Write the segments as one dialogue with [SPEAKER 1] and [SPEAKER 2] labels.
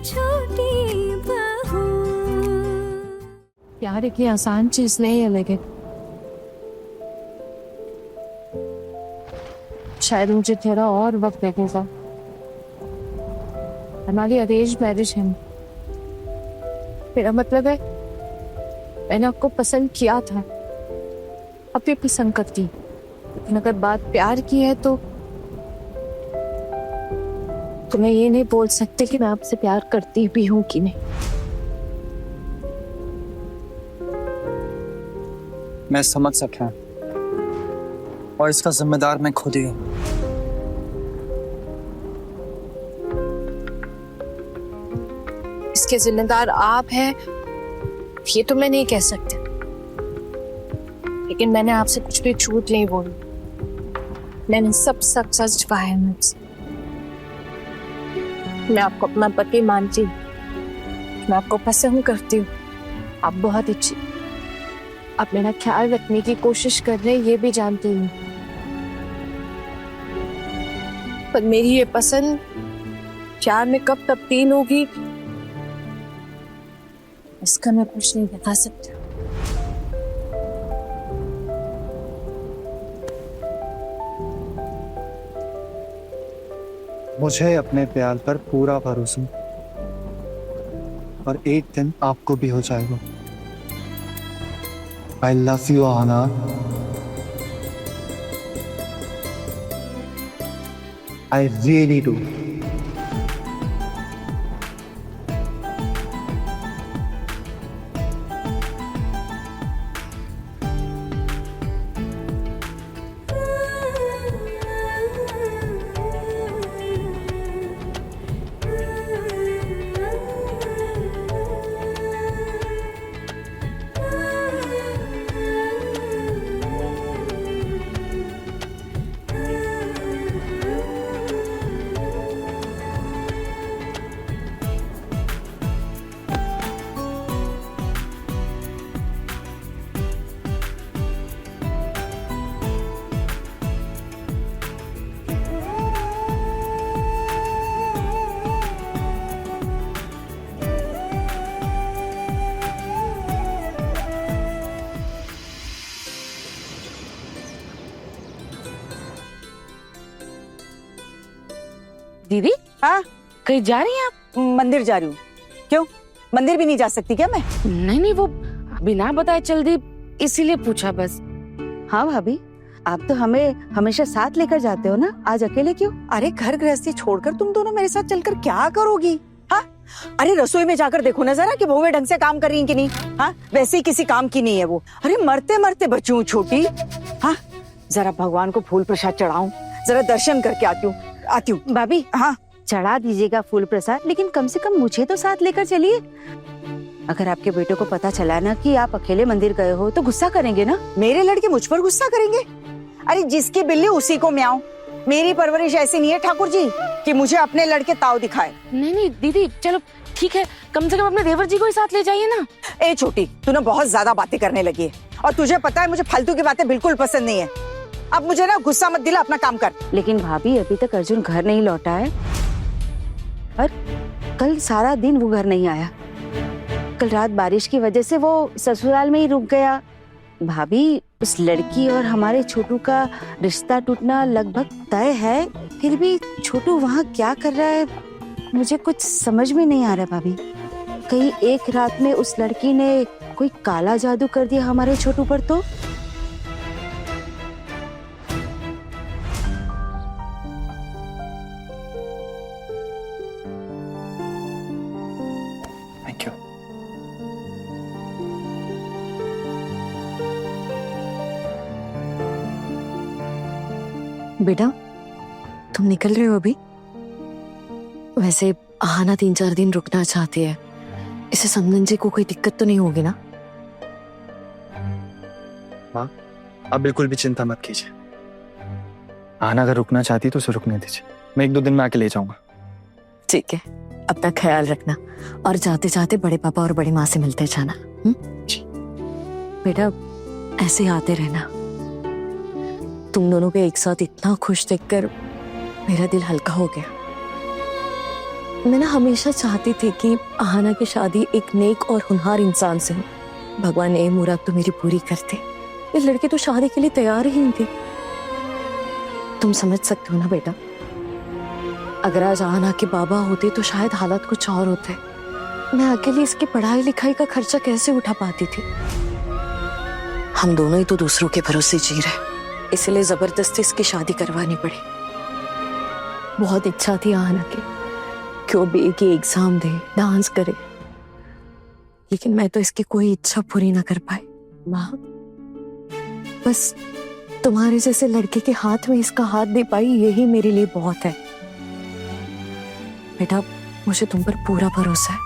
[SPEAKER 1] छोटी बहू।
[SPEAKER 2] प्यार इतनी आसान चीज नहीं है, लेकिन शायद मुझे थोड़ा और वक्त लगेगा। हमारी अरेंज मैरिज है। मेरा मतलब है मैंने आपको पसंद किया था, अब भी पसंद करती, लेकिन अगर बात प्यार की है तो मैं ये नहीं बोल सकते कि मैं आपसे प्यार करती भी हूँ कि नहीं।
[SPEAKER 3] मैं समझ सका और इसका जिम्मेदार मैं खुद ही हूँ।
[SPEAKER 2] इसके जिम्मेदार आप हैं ये तो मैं नहीं कह सकती, लेकिन मैंने आपसे कुछ भी झूठ नहीं बोली। मैंने सब सच सच कहा है मुझसे। मैं आपको अपना पति मानती हूँ, मैं आपको पसंद करती हूँ, आप बहुत अच्छी, आप मेरा ख्याल रखने की कोशिश कर रहे हैं ये भी जानती हूँ, पर मेरी ये पसंद प्यार में कब तब्दील होगी इसका मैं कुछ नहीं बता सकता।
[SPEAKER 3] मुझे अपने प्यार पर पूरा भरोसा और एक दिन आपको भी हो जाएगा। I love you, आना। I really do.
[SPEAKER 4] दीदी,
[SPEAKER 5] हाँ,
[SPEAKER 4] कहीं जा रही हैं आप?
[SPEAKER 5] मंदिर जा रही हूँ। क्यों, मंदिर भी नहीं जा सकती क्या मैं?
[SPEAKER 4] नहीं, वो बिना बताए चल दी, इसीलिए पूछा बस।
[SPEAKER 5] हाँ भाभी, आप तो हमें हमेशा साथ लेकर जाते हो ना, आज अकेले क्यों? अरे घर गृहस्थी छोड़कर तुम दोनों मेरे साथ चलकर क्या करोगी? हाँ, अरे रसोई में जाकर देखो ना जरा कि बहुएं ढंग से काम कर रही हैं कि नहीं। हाँ, वैसे ही किसी काम की नहीं है वो। अरे मरते मरते बची हूँ छोटी। हाँ, जरा भगवान को फूल प्रसाद चढ़ाऊं, जरा दर्शन करके आती हूँ। भाभी, हाँ चढ़ा दीजिएगा फूल प्रसाद, लेकिन कम से कम मुझे तो साथ लेकर चलिए। अगर आपके बेटे को पता चला ना कि आप अकेले मंदिर गए हो तो गुस्सा करेंगे ना। मेरे लड़के मुझ पर गुस्सा करेंगे? अरे जिसकी बिल्ली उसी को म्याऊं। मेरी परवरिश ऐसी नहीं है ठाकुर जी कि मुझे अपने लड़के ताव दिखाए।
[SPEAKER 4] नहीं दीदी, चलो ठीक है, कम से कम अपने देवर जी को ही साथ ले जाइए ना।
[SPEAKER 5] ए छोटी, तूने बहुत ज्यादा बातें करने लगी है और तुझे पता है मुझे फालतू की बातें बिल्कुल पसंद नहीं है। अब मुझे ना गुस्सा मत दिला, अपना काम कर। लेकिन भाभी अभी तक अर्जुन घर नहीं लौटा है और कल सारा दिन वो घर नहीं आया। कल रात बारिश की वजह से वो ससुराल में ही रुक गया। भाभी, उस लड़की और हमारे छोटू का रिश्ता टूटना लगभग तय है, फिर भी छोटू वहाँ क्या कर रहा है मुझे कुछ समझ में नहीं आ रहा। भाभी, कहीं एक रात में उस लड़की ने कोई काला जादू कर दिया हमारे छोटू पर तो?
[SPEAKER 3] Thank you.
[SPEAKER 6] बेटा, तुम निकल रहे हो अभी? वैसे आहाना 3-4 दिन रुकना चाहती है, इसे समझन जी को कोई दिक्कत तो नहीं होगी ना?
[SPEAKER 3] माँ, आप बिल्कुल भी चिंता मत कीजिए। आहाना अगर रुकना चाहती तो उसे रुकने दीजिए, मैं 1-2 दिन में आके ले जाऊंगा।
[SPEAKER 6] ठीक है, अपना ख्याल रखना और जाते जाते बड़े पापा और बड़ी माँ से मिलते जाना।
[SPEAKER 3] जी।
[SPEAKER 6] बेटा, ऐसे आते रहना। तुम दोनों को एक साथ इतना खुश देखकर मेरा दिल हल्का हो गया। मैं ना हमेशा चाहती थी कि आहाना की शादी एक नेक और होनहार इंसान से हो। भगवान ने ये मुराद तो मेरी पूरी करते। ये लड़की तो शादी के लिए तैयार ही नहीं थी। तुम समझ सकते हो ना बेटा, अगर आज आहाना के बाबा होते तो शायद हालात कुछ और होते। मैं अकेली इसकी पढ़ाई लिखाई का खर्चा कैसे उठा पाती थी। हम दोनों ही तो दूसरों के भरोसे जी रहे, इसलिए जबरदस्ती इसकी शादी करवानी पड़ी। बहुत इच्छा थी आहाना की कि वो बीए की एग्जाम दे, डांस करे, लेकिन मैं तो इसकी कोई इच्छा पूरी ना कर पाई। माँ, बस तुम्हारे जैसे लड़के के हाथ में इसका हाथ दे पाई, यही मेरे लिए बहुत है। बेटा, मुझे तुम पर पूरा भरोसा है।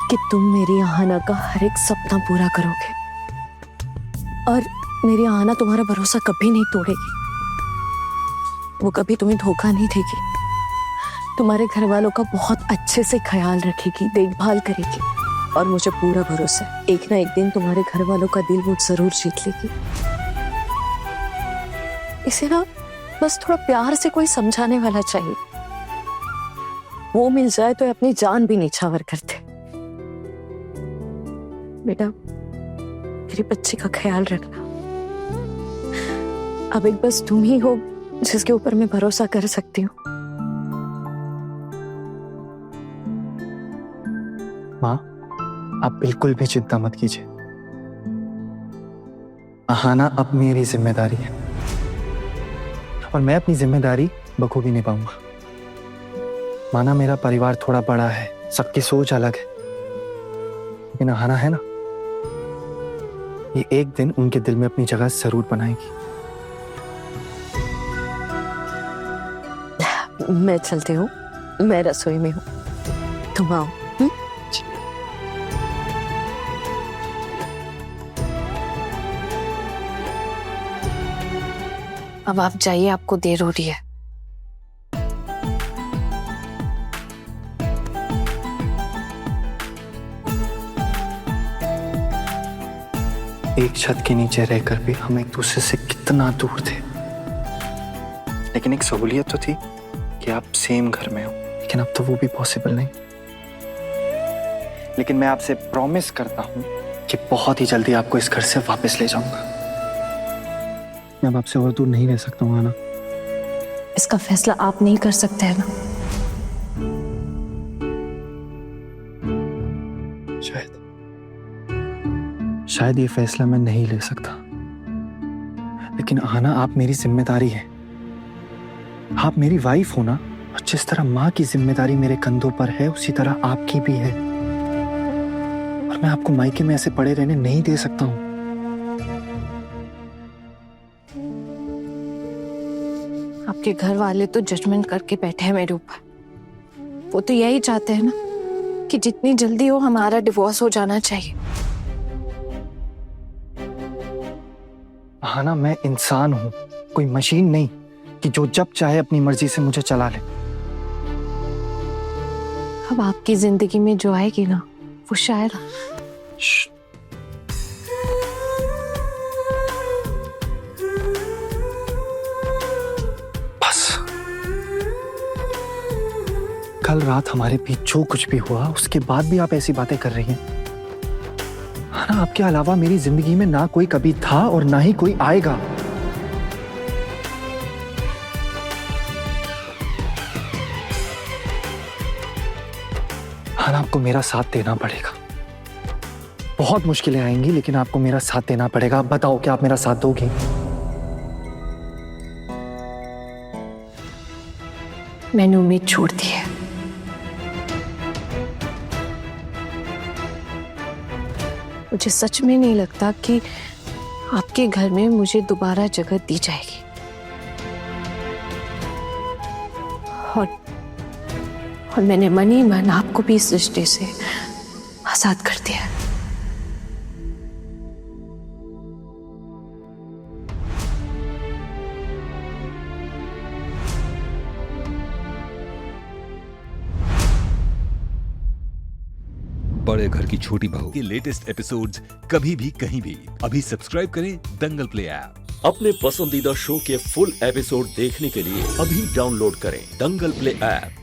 [SPEAKER 6] कि तुम मेरी आहाना का हर एक सपना पूरा करोगे और मेरी आहाना तुम्हारा भरोसा कभी नहीं तोड़ेगी। वो कभी तुम्हें धोखा नहीं देगी, तुम्हारे घर वालों का बहुत अच्छे से ख्याल रखेगी, देखभाल करेगी। और मुझे पूरा भरोसा है एक ना एक दिन तुम्हारे घर वालों का दिल वो जरूर जीत लेगी। इसे ना बस थोड़ा प्यार से कोई समझाने वाला चाहिए। वो मिल जाए तो अपनी जान भी नीछावर करते। बेटा, मेरी बच्ची का ख्याल रखना। अब एक बस तुम ही हो जिसके ऊपर मैं भरोसा कर सकती हूँ।
[SPEAKER 3] माँ, आप बिल्कुल भी चिंता मत कीजिए। आहाना अब मेरी जिम्मेदारी है और मैं अपनी जिम्मेदारी बखूबी निभाऊंगा। माना मेरा परिवार थोड़ा बड़ा है, सबकी सोच अलग है, लेकिन आहाना है ना, ये एक दिन उनके दिल में अपनी जगह जरूर बनाएगी।
[SPEAKER 6] मैं चलती हूँ, मैं रसोई में हूँ, तुम आओ।
[SPEAKER 2] अब आप जाइए, आपको देर हो रही है।
[SPEAKER 3] एक छत के नीचे रहकर भी हम एक दूसरे से कितना दूर थे, लेकिन एक सहूलियत तो थी कि आप सेम घर में हो। लेकिन अब तो वो भी पॉसिबल नहीं। लेकिन मैं आपसे प्रॉमिस करता हूं कि बहुत ही जल्दी आपको इस घर से वापस ले जाऊंगा। मैं अब आपसे और दूर नहीं रह सकता हूं आना।
[SPEAKER 2] इसका फैसला आप नहीं कर सकते हैं ना।
[SPEAKER 3] शायद ये फैसला मैं नहीं ले सकता, लेकिन आना आप मेरी जिम्मेदारी है। आप मेरी वाइफ हो ना, और जिस तरह माँ की जिम्मेदारी मेरे कंधों पर है उसी तरह आपकी भी है। और मैं आपको मायके में ऐसे पड़े रहने नहीं दे सकता हूँ।
[SPEAKER 2] आपके घर वाले तो जजमेंट करके बैठे हैं मेरे ऊपर। वो तो यही चाहते हैं ना कि जितनी जल्दी हो हमारा डिवोर्स हो जाना चाहिए।
[SPEAKER 3] हाँ ना, मैं इंसान हूं, कोई मशीन नहीं कि जो जब चाहे अपनी मर्जी से मुझे चला ले।
[SPEAKER 2] अब आपकी जिंदगी में जो आएगी ना, वो शायद
[SPEAKER 3] बस कल रात हमारे बीच जो कुछ भी हुआ उसके बाद भी आप ऐसी बातें कर रही हैं। हाँ ना, आपके अलावा मेरी जिंदगी में ना कोई कभी था और ना ही कोई आएगा। हाँ ना, आपको मेरा साथ देना पड़ेगा। बहुत मुश्किलें आएंगी, लेकिन आपको मेरा साथ देना पड़ेगा। आप बताओ, क्या आप मेरा साथ दोगे?
[SPEAKER 2] मैंने उम्मीद छोड़ दी है। मुझे सच में नहीं लगता कि आपके घर में मुझे दोबारा जगह दी जाएगी। और मैंने मन ही मन आपको भी इस रिश्ते से आजाद कर दिया।
[SPEAKER 7] बड़े घर की छोटी बहू के लेटेस्ट एपिसोड्स कभी भी कहीं भी अभी सब्सक्राइब करें दंगल प्ले ऐप। अपने पसंदीदा शो के फुल एपिसोड देखने के लिए अभी डाउनलोड करें दंगल प्ले ऐप।